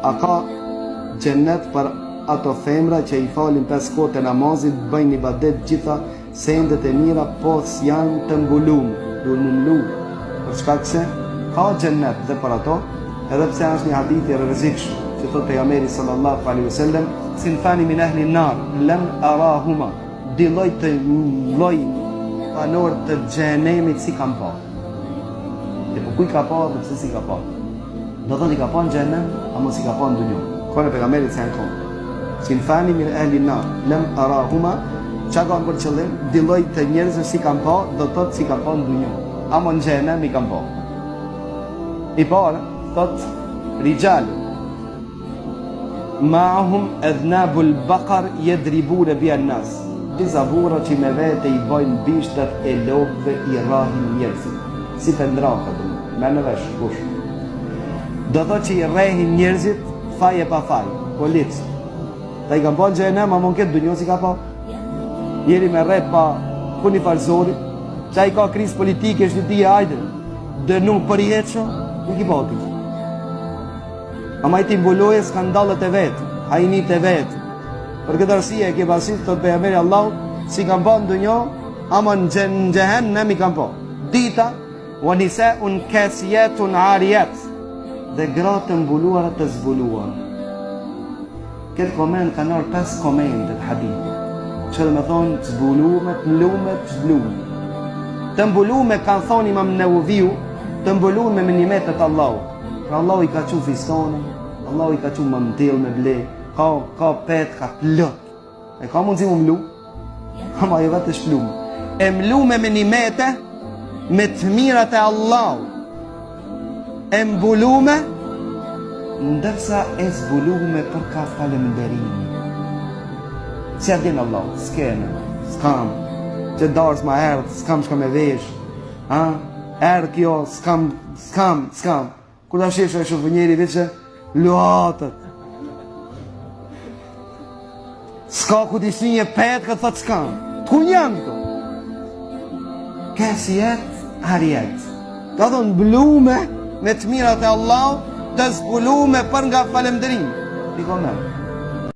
a ka xhennet për ato femra që i falin 5 kohë të namazit, bëjnë ibadet gjitha sendet e mira, po janë të mbuluar, për shkak se ka xhennet dhe për ato, edhe pse është një hadith i rrezikshëm, që thotë pejgamberi sallallahu alaihi wasallam, sinfani min ahli an-nar lam arahuma, di lloj banor të xhenemit si kam pa. Dhe po kuj ka pa dhe pse si ka pa? Do thonë i ka pa në xhenem, ama si ka pa në dunjë. Kone pejgamberit se janë konë. Sinfani min ahli an-nar lam arahuma, çka kanë për qëllim, di lloj të njerëzve si kam pa, do thotë si ka pa në dunjë. Ama në xhenem i kam pa. I para, thotë rijalun ma'hum adhnabul baqar yadribuna biha an-nas. Disa burra që me vete i bojnë bishtat e lopëve i rrahin njerëzit. Si pendraka dhe me në vesh, kush. Do thotë që i rrehin njerëzit faj e pa faj, policë. Ta i kam po në gjenem, a mon këtë dunjo si ka po. Njeri me rreth pa puni falsori, qa i ka krizë politike, është ti e ajde, dhe nuk për i heqo, nuk i po këtë. Ama i ti mbuloje skandalët e vetë, hajnit e vetë. Për këtë arsye e ke pasit të pejgamberi Allah, si kam po në dunjo, ama në gjehen në mi kam po. Dita, wa nisaun kasiyatun ariyat, dhe gratë të mbuluara të zbuluara. Këtë komend ka nërë 5 komendet hadith, që dhe me thonë të zbulume, të mlume, të zbulume. Të mbulume kanë thonë Imam Newaviu, të mbulume me nimetet Allahu. Pra Allahu i ka qu fistone, Allahu i ka qu mantil me ble, ka pet, ka plot. E ka mundësi mu mlu, ama jo vetë shplume. E mlume me nimete, me të mirat e Allahu. E mbulume, ndërsa e zbulume për ka falemnderimi. Si a din Allah, s'kene, s'kam, që darës ma erdh, s'kam shka me vesh, erdh kjo, s'kam. Kur ta shifsh e shumë njeri veqe, luatët. S'ka ku t'i shinje petë, këtë thot s'kam. T'ku njëmë këto? Kësi jetë, harjet. Ka thonë blume me të mirat e Allah, të zbulume për nga falemderim. Diko me.